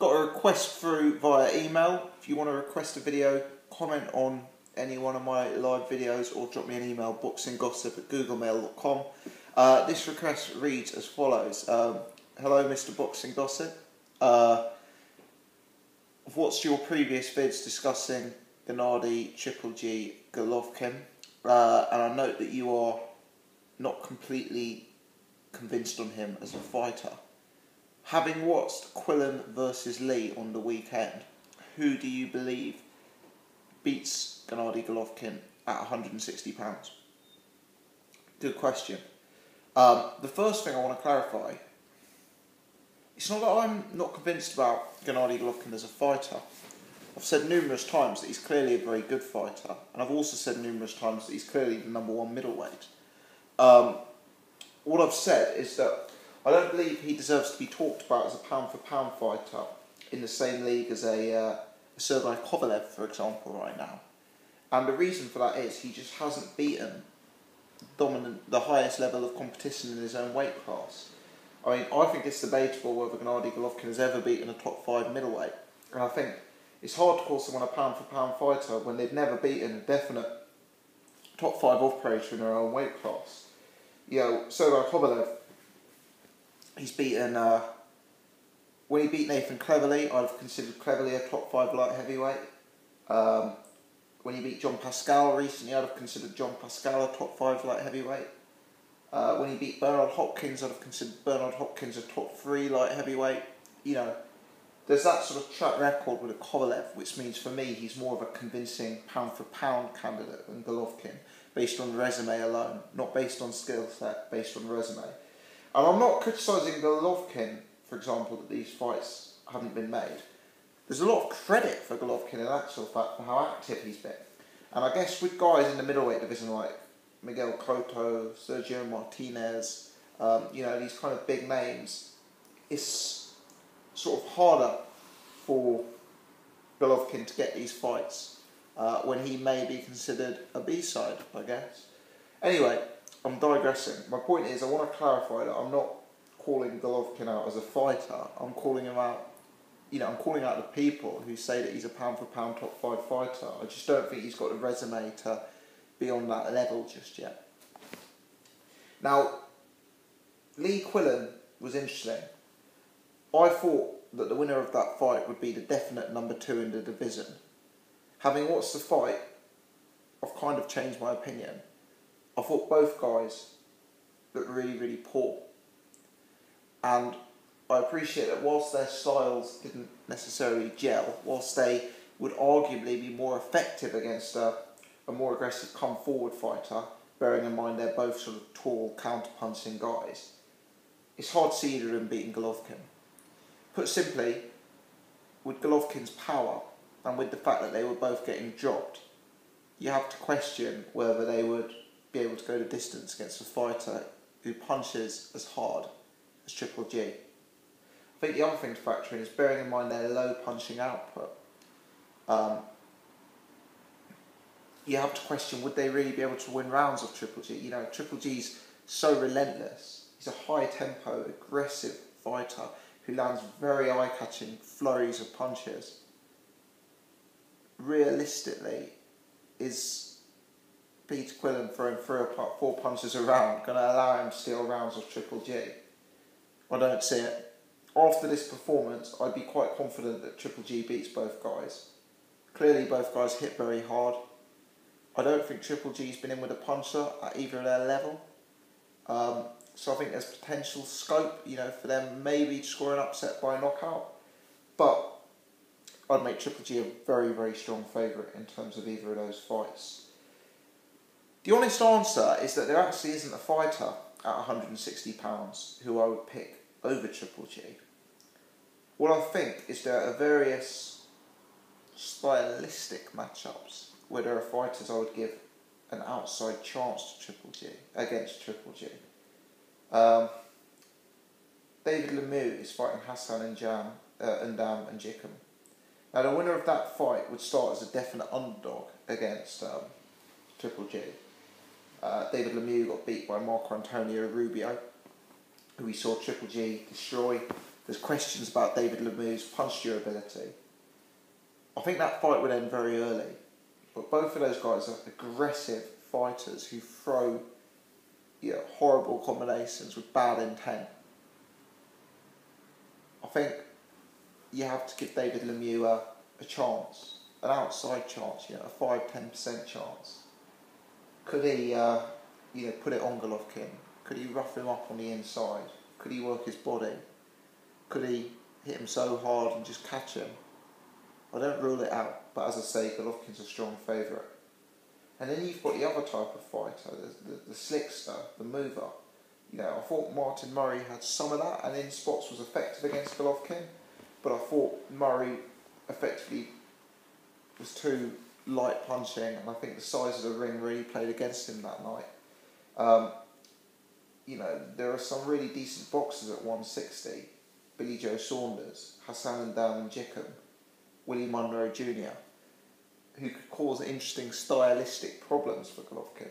got a request through via email. If you want to request a video, comment on any one of my live videos or drop me an email, boxinggossip@googlemail.com. This request reads as follows. Hello Mr. Boxing Gossip. I've watched your previous vids discussing Gennady GGG Golovkin, and I note that you are not completely convinced on him as a fighter. Having watched Quillin Vs Lee on the weekend, who do you believe beats Gennady Golovkin at 160 pounds? Good question. The first thing I want to clarify, it's not that I'm not convinced about Gennady Golovkin as a fighter. I've said numerous times that he's clearly a very good fighter, and I've also said numerous times that he's clearly the #1 middleweight. What I've said is that I don't believe he deserves to be talked about as a pound-for-pound fighter in the same league as a Sergey Kovalev, for example, right now. And the reason for that is he just hasn't beaten the highest level of competition in his own weight class. I mean, I think it's debatable whether Gennady Golovkin has ever beaten a top 5 middleweight. And I think it's hard to call someone a pound-for-pound fighter when they've never beaten a definite top 5 operator in their own weight class. You know, Sergey Kovalev, he's beaten, when he beat Nathan Cleverly, I'd have considered Cleverly a top 5 light heavyweight. When he beat John Pascal recently, I'd have considered John Pascal a top 5 light heavyweight. When he beat Bernard Hopkins, I'd have considered Bernard Hopkins a top 3 light heavyweight. You know, there's that sort of track record with a Kovalev, which means for me he's more of a convincing pound-for-pound candidate than Golovkin, based on resume alone, not based on skill set, based on resume. And I'm not criticising Golovkin, for example, that these fights haven't been made. There's a lot of credit for Golovkin in actual fact for how active he's been. And I guess with guys in the middleweight division like Miguel Cotto, Sergio Martinez, you know, these kind of big names, it's sort of harder for Golovkin to get these fights when he may be considered a B-side, I guess. Anyway, I'm digressing. My point is, I want to clarify that I'm not calling Golovkin out as a fighter. I'm calling him out, you know, I'm calling out the people who say that he's a pound-for-pound top 5 fighter. I just don't think he's got the resume to be on that level just yet. Now, Lee Quillin was interesting. I thought that the winner of that fight would be the definite #2 in the division. Having watched the fight, I've kind of changed my opinion. I thought both guys looked really, really poor. And I appreciate that whilst their styles didn't necessarily gel, whilst they would arguably be more effective against a more aggressive come-forward fighter, bearing in mind they're both sort of tall, counter-punching guys, it's hard to see either of them beating Golovkin. Put simply, with Golovkin's power, and with the fact that they were both getting dropped, you have to question whether they would be able to go the distance against a fighter who punches as hard as Triple G. I think the other thing to factor in is bearing in mind their low punching output. You have to question, would they really be able to win rounds of Triple G? You know, Triple G's so relentless. He's a high-tempo, aggressive fighter who lands very eye-catching flurries of punches. Realistically, is Peter Quillin throwing 3 or 4 punches a round going to allow him to steal rounds of Triple G? I don't see it. After this performance, I'd be quite confident that Triple G beats both guys. Clearly, both guys hit very hard. I don't think Triple G's been in with a puncher at either of their level. So I think there's potential scope, you know, for them maybe to score an upset by a knockout. But I'd make Triple G a very, very strong favourite in terms of either of those fights. The honest answer is that there actually isn't a fighter at 160 pounds who I would pick over Triple G. What I think is there are various stylistic matchups where there are fighters I would give an outside chance to Triple G, against Triple G. David Lemieux is fighting Hassan N'Dam and Jikum. Now the winner of that fight would start as a definite underdog against Triple G. David Lemieux got beat by Marco Antonio Rubio, who we saw Triple G destroy There's questions about David Lemieux's punch durability. I think that fight would end very early. But both of those guys are aggressive fighters who throw horrible combinations with bad intent. I think you have to give David Lemieux a chance, an outside chance, a 5-10% chance. Could he, put it on Golovkin? Could he rough him up on the inside? Could he work his body? Could he hit him so hard and just catch him? I don't rule it out, but as I say, Golovkin's a strong favourite. And then you've got the other type of fighter, the slickster, the mover. I thought Martin Murray had some of that and in spots was effective against Golovkin, but I thought Murray effectively was too light punching, and I think the size of the ring really played against him that night. There are some really decent boxers at 160. Billy Joe Saunders, Hassan N'Dam, Willie Munro Jr., who could cause interesting stylistic problems for Golovkin.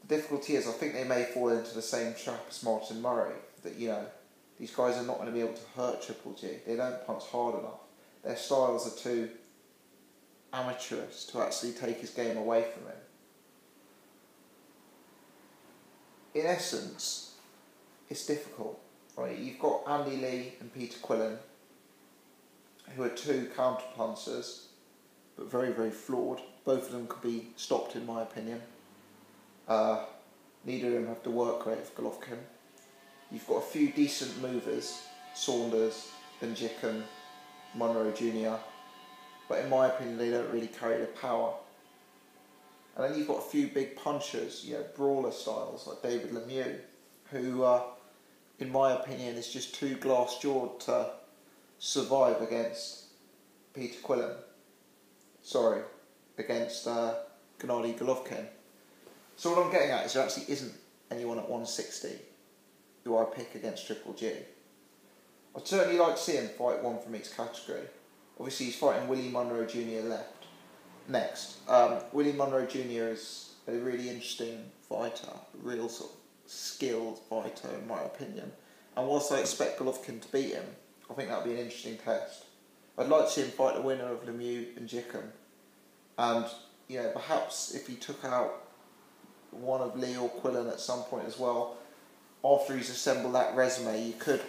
The difficulty is I think they may fall into the same trap as Martin Murray, that these guys are not going to be able to hurt Triple G. They don't punch hard enough. Their styles are too amateurish to actually take his game away from him. In essence, it's difficult. Right? You've got Andy Lee and Peter Quillin, who are two counter-punchers, but very, very flawed. Both of them could be stopped, in my opinion. Neither of them have the work rate of Golovkin. You've got a few decent movers, Saunders, Benjiken, Munro Jr., but in my opinion they don't really carry the power. And then you've got a few big punchers, brawler styles like David Lemieux, who, in my opinion, is just too glass-jawed to survive against Peter Quillin. Against Gennady Golovkin. So what I'm getting at is there actually isn't anyone at 160 who I pick against Triple G. I'd certainly like to see him fight one from each category. Obviously he's fighting Willie Munro Jr. next. Willie Munro Jr. is a really interesting fighter, a real sort of skilled fighter in my opinion. And whilst I expect Golovkin to beat him, I think that would be an interesting test. I'd like to see him fight the winner of Lemieux and Jicken. And, perhaps if he took out one of Lee or Quillin at some point as well, after he's assembled that resume, you could,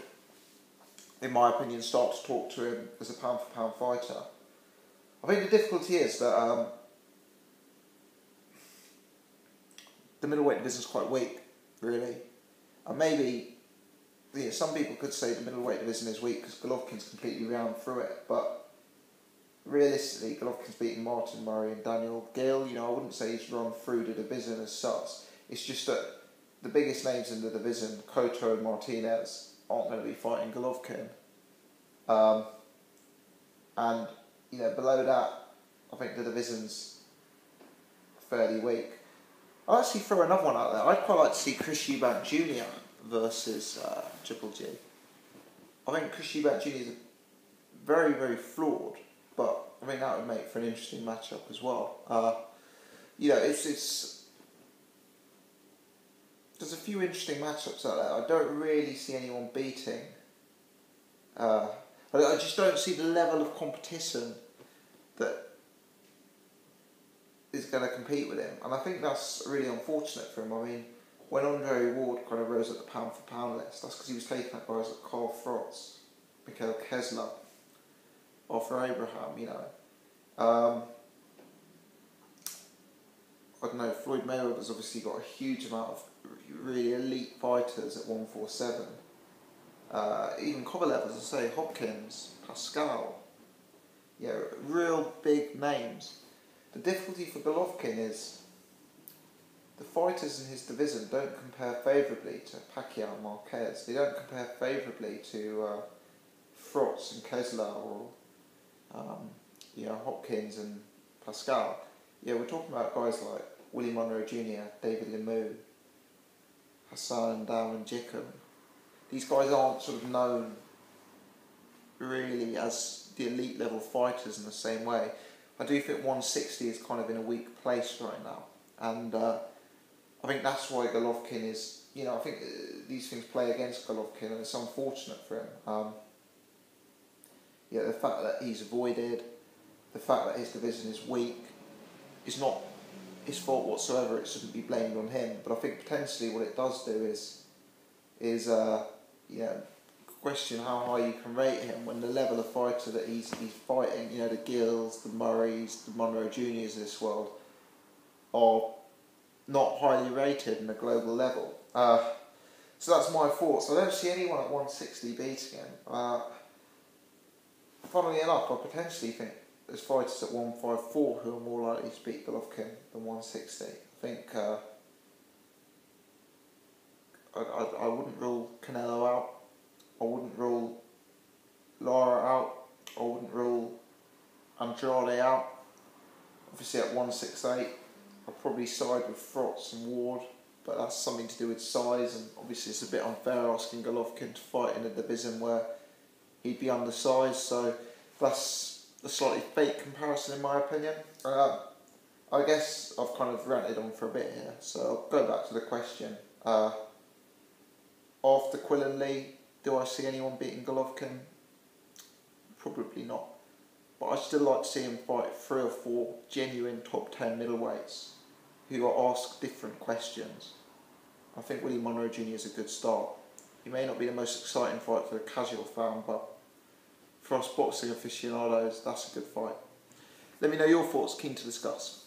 in my opinion, start to talk to him as a pound-for-pound fighter. I think the difficulty is that the middleweight division is quite weak, really. And maybe, some people could say the middleweight division is weak because Golovkin's completely round through it, but realistically, Golovkin's beaten Martin Murray and Daniel Gill. I wouldn't say he's run through the division as such. It's just that the biggest names in the division, Cotto and Martinez, aren't going to be fighting Golovkin. And below that, I think the division's fairly weak. I'll actually throw another one out there. I'd quite like to see Chris Eubank Jr. versus Triple G. I think Chris Eubank Jr. is very, very flawed, but I think that would make for an interesting matchup as well. There's a few interesting matchups out there. I don't really see anyone beating. I just don't see the level of competition that is going to compete with him, and I think that's really unfortunate for him. I mean, when Andre Ward kind of rose at the pound-for-pound list, that's because he was taking out guys like Carl Frotz, Mikhail Kessler, Arthur Abraham, I don't know, Floyd Mayweather's obviously got a huge amount of really elite fighters at 147. Even Kovalev, as I say, Hopkins, Pascal, real big names. The difficulty for Golovkin is the fighters in his division don't compare favourably to Pacquiao and Marquez. They don't compare favourably to Frotz and Kessler or Hopkins and Pascal. We're talking about guys like Willie Munro Jr., David Lemieux, Hassan N'Dam, Jicken. These guys aren't sort of known really as the elite level fighters in the same way. I do think 160 is kind of in a weak place right now, and I think that's why Golovkin is, I think these things play against Golovkin, and it's unfortunate for him. the fact that he's avoided, the fact that his division is weak, is not his fault whatsoever. It shouldn't be blamed on him. But I think potentially what it does do is question how high you can rate him when the level of fighter that he's fighting, the Gills, the Murrays, the Monroe Juniors of this world, are not highly rated in a global level. So that's my thoughts. I don't see anyone at 160 beating him. Funnily enough, I potentially think there's fighters at 154 who are more likely to beat Golovkin than 160. I think I wouldn't rule Canelo out. I wouldn't rule Lara out. I wouldn't rule Andrade out. Obviously at 168, I'd probably side with Frotz and Ward, but that's something to do with size, and obviously it's a bit unfair asking Golovkin to fight in a division where he'd be undersized, so that's a slightly fake comparison in my opinion. I guess I've kind of ranted on for a bit here, so I'll go back to the question. After Quillin Lee, do I see anyone beating Golovkin? Probably not. But I'd still like to see him fight 3 or 4 genuine top 10 middleweights who are asked different questions. I think Willie Monroe Jr. is a good start. He may not be the most exciting fight for the casual fan, but for us boxing aficionados, that's a good fight. Let me know your thoughts, keen to discuss.